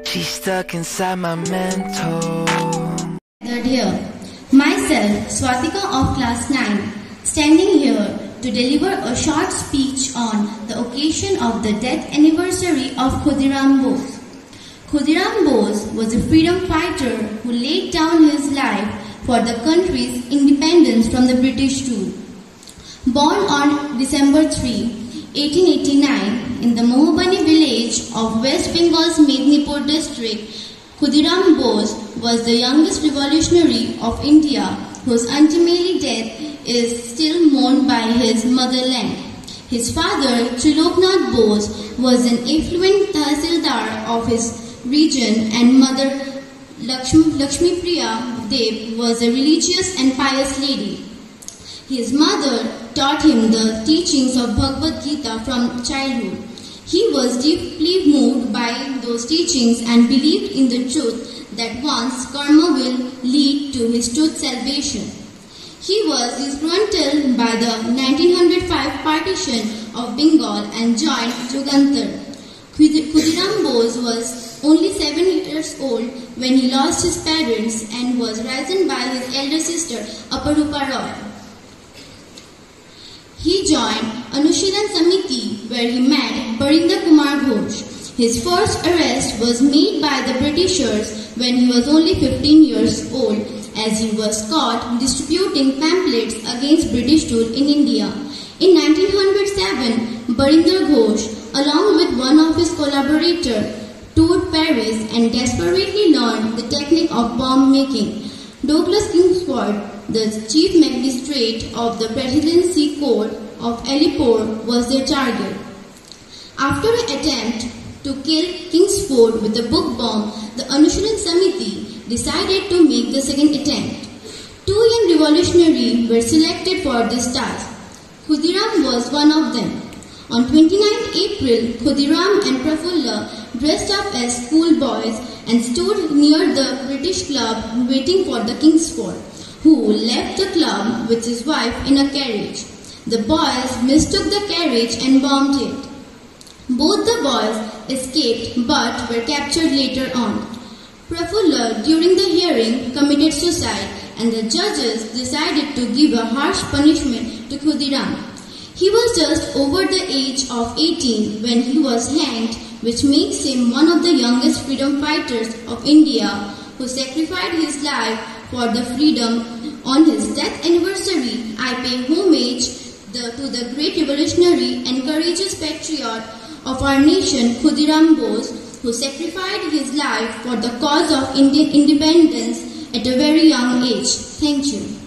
She's stuck inside my mental. Gathered here, myself, Swatika of class 9, standing here to deliver a short speech on the occasion of the death anniversary of Khudiram Bose. Khudiram Bose was a freedom fighter who laid down his life for the country's independence from the British rule. Born on December 3, 1889, in the Mohobani village of West Bengal's Mednipur district, Khudiram Bose was the youngest revolutionary of India, whose untimely death is still mourned by his motherland. His father, Triloknath Bose, was an affluent Tahsildar of his region, and mother, Lakshmi Priya Dev, was a religious and pious lady. His mother taught him the teachings of Bhagavad Gita from childhood. He was deeply moved by those teachings and believed in the truth that one's karma will lead to his truth salvation. He was disgruntled by the 1905 partition of Bengal and joined Jugantar. Khudiram Bose was only 7 years old when he lost his parents and was raised by his elder sister Aparupa Roy. He joined Anushilan Samiti, where he met Barinder Kumar Ghosh. His first arrest was made by the Britishers when he was only 15 years old, as he was caught distributing pamphlets against British rule in India. In 1907, Barinder Ghosh, along with one of his collaborators, toured Paris and desperately learned the technique of bomb making. Douglas Kingsford, the chief magistrate of the Presidency Court of Alipore, was their target. After an attempt to kill Kingsford with a book bomb, the Anushilan Samiti decided to make the second attempt. 2 young revolutionaries were selected for this task. Khudiram was one of them. On 29th April, Khudiram and Prafulla dressed up as schoolboys and stood near the British club waiting for the Kingsford, who left the club with his wife in a carriage. The boys mistook the carriage and bombed it. Both the boys escaped but were captured later on. Prafulla, during the hearing, committed suicide, and the judges decided to give a harsh punishment to Khudiram. He was just over the age of 18 when he was hanged, which makes him one of the youngest freedom fighters of India who sacrificed his life for the freedom. On his death anniversary, I pay homage to the great revolutionary and courageous patriot of our nation, Khudiram Bose, who sacrificed his life for the cause of Indian independence at a very young age. Thank you.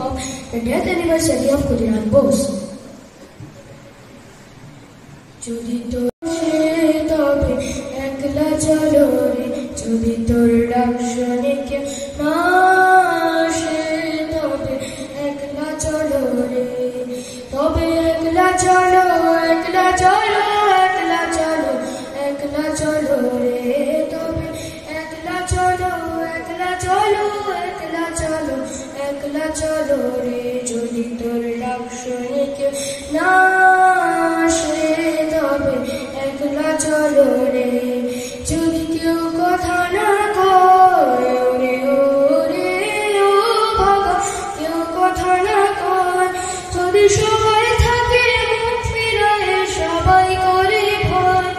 Of the death anniversary of Khudiram Bose. যদি তোর তবে একলা চলো রে, যদি তোর ডাক শুনে কেউ না আসে তবে একলা চলো রে, তবে একলা চলো, একলা চলো, একলা চলো, একলা চলো রে, তবে একলা চলো, একলা চলো। একলা চলো রে যদি তোর ডাক শুনে কেউ না আসে তবে একলা চলো রে যদি কেউ কথা না কয় ওরে ওরে ও বাবা কেউ কথা না কয় যদি সবাই থাকে মুখ ফিরায় সবাই করে ভয়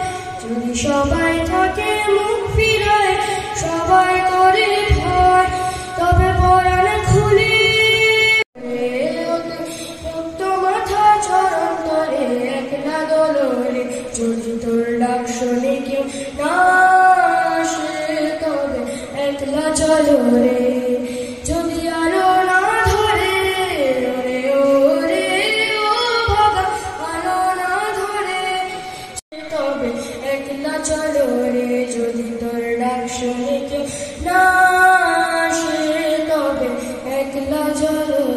যদি সবাই থাকে মুখ ফিরায় সবাই করে ভয় তবে পরাণ খুলে মাথা চরণ তরে একলা দোলরে যদি তোর ডাক শুনে কেউ না আসে তবে একলা চলো রে যদি আলো না ধরে ওরে ওরে ও বাবা আলো না ধরে তবে একলা চলো রে যদি তোর ডাক শুনে কেউ না আসে তবে একলা চলো